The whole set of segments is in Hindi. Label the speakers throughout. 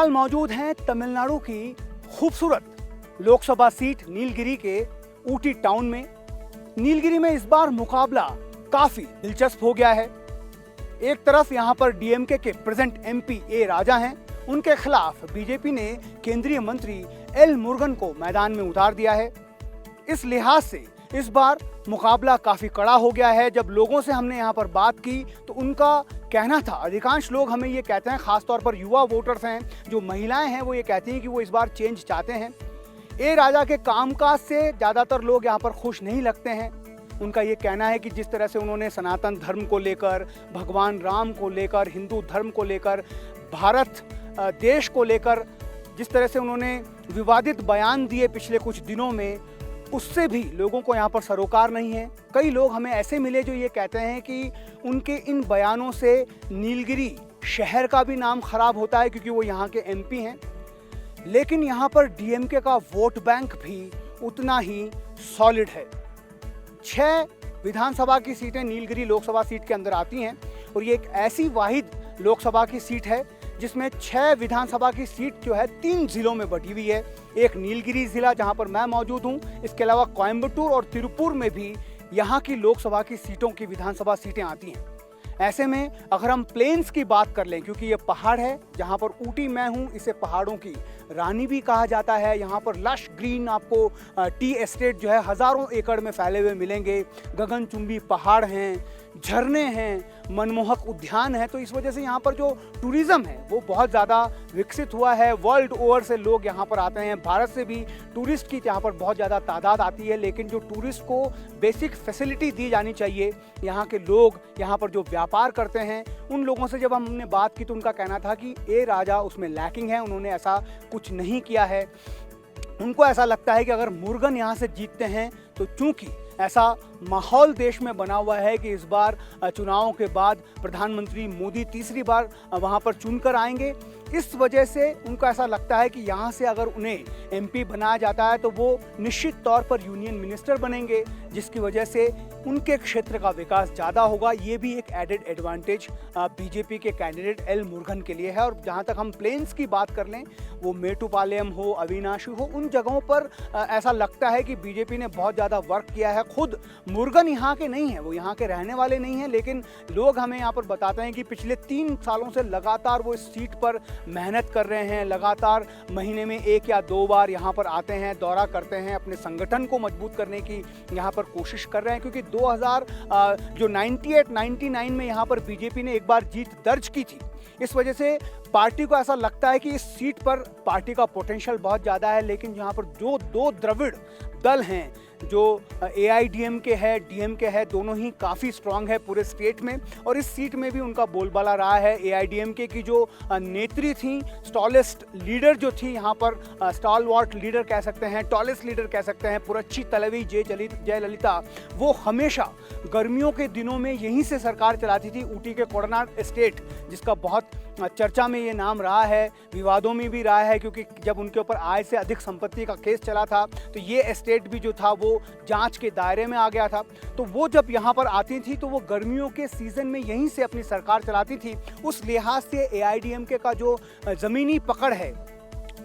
Speaker 1: फिलहाल मौजूद हैं तमिलनाडु की खूबसूरत लोकसभा सीट नीलगिरी के ऊटी टाउन में। नीलगिरी में इस बार मुकाबला काफी दिलचस्प हो गया है। एक तरफ यहां पर डीएमके के प्रेजेंट एमपी ए राजा हैं, उनके खिलाफ बीजेपी ने केंद्रीय मंत्री एल मुरुगन को मैदान में उतार दिया है। इस लिहाज से इस बार मुकाबला काफी कड़ा हो गया है। जब लोगों से हमने यहाँ पर बात की तो उनका कहना था, अधिकांश लोग हमें ये कहते हैं, खासतौर पर युवा वोटर्स हैं, जो महिलाएं हैं, वो ये कहती हैं कि वो इस बार चेंज चाहते हैं। ए राजा के कामकाज से ज़्यादातर लोग यहाँ पर खुश नहीं लगते हैं। उनका ये कहना है कि जिस तरह से उन्होंने सनातन धर्म को लेकर, भगवान राम को लेकर, हिंदू धर्म को लेकर, भारत देश को लेकर जिस तरह से उन्होंने विवादित बयान दिए पिछले कुछ दिनों में, उससे भी लोगों को यहाँ पर सरोकार नहीं है। कई लोग हमें ऐसे मिले जो ये कहते हैं कि उनके इन बयानों से नीलगिरी शहर का भी नाम खराब होता है, क्योंकि वो यहाँ के एमपी हैं। लेकिन यहाँ पर डीएमके का वोट बैंक भी उतना ही सॉलिड है। 6 विधानसभा की सीटें नीलगिरी लोकसभा सीट के अंदर आती हैं और ये एक ऐसी वाहिद लोकसभा की सीट है जिसमें 6 विधानसभा की सीट जो है 3 जिलों में बटी हुई है। एक नीलगिरी जिला जहां पर मैं मौजूद हूं, इसके अलावा कोयम्बटूर और तिरुपुर में भी यहां की लोकसभा की सीटों की विधानसभा सीटें आती हैं। ऐसे में अगर हम प्लेन्स की बात कर लें, क्योंकि ये पहाड़ है, जहां पर ऊटी मैं हूं, इसे पहाड़ों की रानी भी कहा जाता है। यहाँ पर लश ग्रीन आपको टी एस्टेट जो है हज़ारों एकड़ में फैले हुए मिलेंगे। गगनचुंबी पहाड़ हैं, झरने हैं, मनमोहक उद्यान है। तो इस वजह से यहाँ पर जो टूरिज़्म है वो बहुत ज़्यादा विकसित हुआ है। वर्ल्ड ओवर से लोग यहाँ पर आते हैं, भारत से भी टूरिस्ट की यहाँ पर बहुत ज़्यादा तादाद आती है। लेकिन जो टूरिस्ट को बेसिक फैसिलिटी दी जानी चाहिए, यहाँ के लोग यहाँ पर जो व्यापार करते हैं, उन लोगों से जब हमने बात की तो उनका कहना था कि ए राजा उसमें लैकिंग है, उन्होंने ऐसा कुछ नहीं किया है। उनको ऐसा लगता है कि अगर मुरुगन यहाँ से जीतते हैं तो चूंकि ऐसा माहौल देश में बना हुआ है कि इस बार चुनावों के बाद प्रधानमंत्री मोदी तीसरी बार वहाँ पर चुनकर आएंगे, इस वजह से उनको ऐसा लगता है कि यहाँ से अगर उन्हें एमपी बनाया जाता है तो वो निश्चित तौर पर यूनियन मिनिस्टर बनेंगे, जिसकी वजह से उनके क्षेत्र का विकास ज़्यादा होगा। ये भी एक एडेड एडवांटेज बीजेपी के कैंडिडेट एल मुरुगन के लिए है। और जहाँ तक हम प्लेन्स की बात कर लें, वो मेटुपालयम हो, अविनाशी हो, उन जगहों पर ऐसा लगता है कि बीजेपी ने बहुत ज़्यादा वर्क किया है। खुद मुरुगन यहाँ के नहीं हैं, वो यहाँ के रहने वाले नहीं हैं, लेकिन लोग हमें यहाँ पर बताते हैं कि पिछले 3 सालों से लगातार वो इस सीट पर मेहनत कर रहे हैं। लगातार महीने में 1 या 2 बार यहाँ पर आते हैं, दौरा करते हैं, अपने संगठन को मजबूत करने की यहाँ पर कोशिश कर रहे हैं। क्योंकि 98-99 में यहाँ पर बीजेपी ने एक बार जीत दर्ज की थी। इस वजह से पार्टी को ऐसा लगता है कि इस सीट पर पार्टी का पोटेंशियल बहुत ज़्यादा है। लेकिन यहाँ पर जो 2 द्रविड़ दल हैं, जो एआईडीएमके है, डीएमके है, दोनों ही काफ़ी स्ट्रांग है पूरे स्टेट में। और इस सीट में भी उनका बोलबाला रहा है। एआईडीएमके की जो नेत्री थी, स्टॉलेस्ट लीडर जो थी यहाँ पर, स्टॉलवॉर्ट लीडर कह सकते हैं, टॉलेस्ट लीडर कह सकते हैं, पुरच्छी तलवी जयललिता, वो हमेशा गर्मियों के दिनों में यहीं से सरकार चलाती थी। ऊटी के कोड़नाड एस्टेट, जिसका बहुत चर्चा में ये नाम रहा है, विवादों में भी रहा है, क्योंकि जब उनके ऊपर आय से अधिक संपत्ति का केस चला था तो ये एस्टेट भी जो था वो जांच के दायरे में आ गया था। तो वो जब यहाँ पर आती थी तो वो गर्मियों के सीजन में यहीं से अपनी सरकार चलाती थी। उस लिहाज से एआईडीएमके का जो ज़मीनी पकड़ है,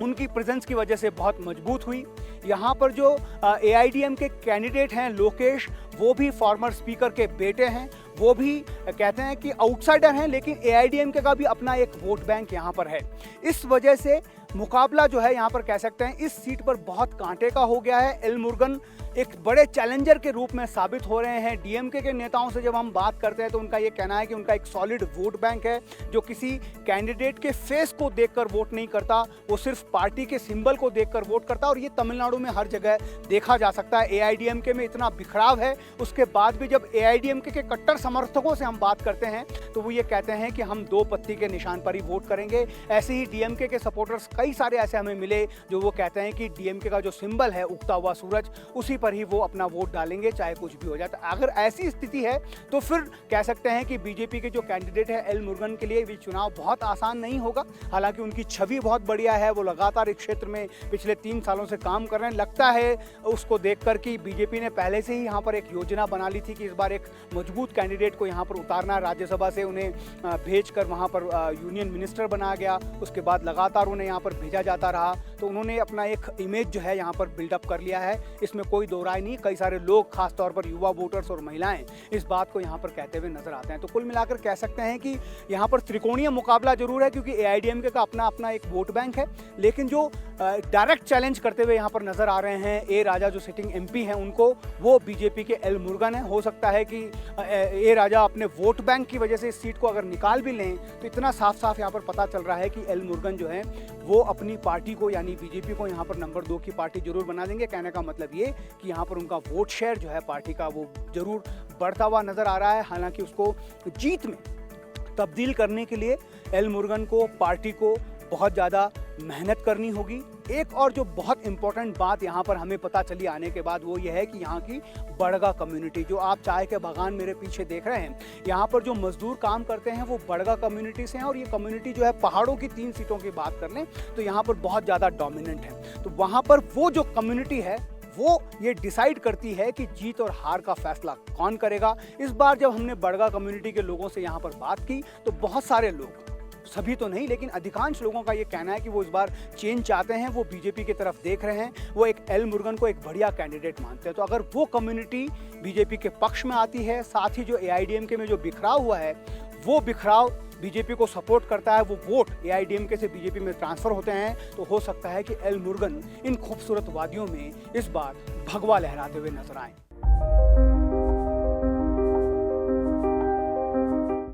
Speaker 1: उनकी प्रेजेंस की वजह से बहुत मजबूत हुई। यहाँ पर जो एआईडीएमके कैंडिडेट हैं लोकेश, वो भी फॉर्मर स्पीकर के बेटे हैं। वो भी कहते हैं कि आउटसाइडर हैं, लेकिन एआईडीएमके का भी अपना एक वोट बैंक यहाँ पर है। इस वजह से मुकाबला जो है यहाँ पर कह सकते हैं इस सीट पर बहुत कांटे का हो गया है। एल मुरुगन एक बड़े चैलेंजर के रूप में साबित हो रहे हैं। डीएमके के नेताओं से जब हम बात करते हैं तो उनका ये कहना है कि उनका एक सॉलिड वोट बैंक है, जो किसी कैंडिडेट के फेस को देखकर वोट नहीं करता, वो सिर्फ पार्टी के सिंबल को देखकर वोट करता। और ये तमिलनाडु में हर जगह देखा जा सकता है। एआईडीएमके में इतना बिखराव है, उसके बाद भी जब एआईडीएमके के कट्टर समर्थकों से हम बात करते हैं तो वो ये कहते हैं कि हम 2 पत्ती के निशान पर ही वोट करेंगे। ऐसे ही डीएमके के सपोर्टर्स कई सारे ऐसे हमें मिले जो वो कहते हैं कि डीएमके का जो सिंबल है उगता हुआ सूरज, उसी पर ही वो अपना वोट डालेंगे चाहे कुछ भी हो जाए। अगर ऐसी स्थिति है तो फिर कह सकते हैं कि बीजेपी के जो कैंडिडेट है एल मुरुगन के लिए भी चुनाव बहुत आसान नहीं होगा। हालांकि उनकी छवि बहुत बढ़िया है, वो लगातार इस क्षेत्र में पिछले 3 सालों से काम कर रहे हैं। लगता है उसको देखकर कि बीजेपी ने पहले से ही यहाँ पर एक योजना बना ली थी कि इस बार एक मजबूत कैंडिडेट को यहाँ पर उतारना। राज्यसभा से उन्हें भेजकर वहाँ पर यूनियन मिनिस्टर बनाया गया, उसके बाद लगातार उन्हें यहाँ पर भेजा जाता रहा। तो उन्होंने अपना एक इमेज जो है यहाँ पर बिल्डअप कर लिया है, इसमें कोई दो राय नहीं। कई सारे लोग खासतौर पर युवा वोटर्स और महिलाएं इस बात को यहाँ पर कहते हुए नजर आते हैं। तो कुल मिलाकर कह सकते हैं कि यहाँ पर त्रिकोणीय मुकाबला जरूर है, क्योंकि एआईडीएमके का अपना एक वोट बैंक है, लेकिन जो डायरेक्ट चैलेंज करते हुए यहाँ पर नजर आ रहे हैं ए राजा जो सिटिंग एमपी हैं उनको, वो बीजेपी के एल मुरुगन है। हो सकता है कि ए राजा अपने वोट बैंक की वजह से इस सीट को अगर निकाल भी लें तो इतना साफ साफ यहाँ पर पता चल रहा है कि एल मुरुगन जो है वो अपनी पार्टी को यानी बीजेपी को यहाँ पर नंबर 2 की पार्टी जरूर बना देंगे। कहने का मतलब ये कि यहाँ पर उनका वोट शेयर जो है पार्टी का वो जरूर बढ़ता हुआ नजर आ रहा है। हालांकि उसको जीत में तब्दील करने के लिए एल मुरुगन को, पार्टी को बहुत ज़्यादा मेहनत करनी होगी। एक और जो बहुत इंपॉर्टेंट बात यहाँ पर हमें पता चली आने के बाद वो ये है कि यहाँ की बड़गा कम्युनिटी, जो आप चाय के बागान मेरे पीछे देख रहे हैं, यहाँ पर जो मजदूर काम करते हैं वो बड़गा कम्युनिटी से हैं। और ये कम्युनिटी जो है पहाड़ों की 3 सीटों की बात कर लें तो यहाँ पर बहुत ज़्यादा डोमिनेंट है। तो वहाँ पर वो जो कम्युनिटी है वो ये डिसाइड करती है कि जीत और हार का फैसला कौन करेगा। इस बार जब हमने बड़गा कम्युनिटी के लोगों से यहाँ पर बात की तो बहुत सारे लोग, सभी तो नहीं लेकिन अधिकांश लोगों का ये कहना है कि वो इस बार चेंज चाहते हैं, वो बीजेपी की तरफ देख रहे हैं, वो एक एल मुरुगन को एक बढ़िया कैंडिडेट मानते हैं। तो अगर वो कम्युनिटी बीजेपी के पक्ष में आती है, साथ ही जो एआईडीएमके में जो बिखराव हुआ है वो बिखराव बीजेपी को सपोर्ट करता है, वो वोट एआईडीएमके से बीजेपी में ट्रांसफर होते हैं, तो हो सकता है कि एल मुरुगन इन खूबसूरत वादियों में इस बार भगवा लहराते हुए नजर आए।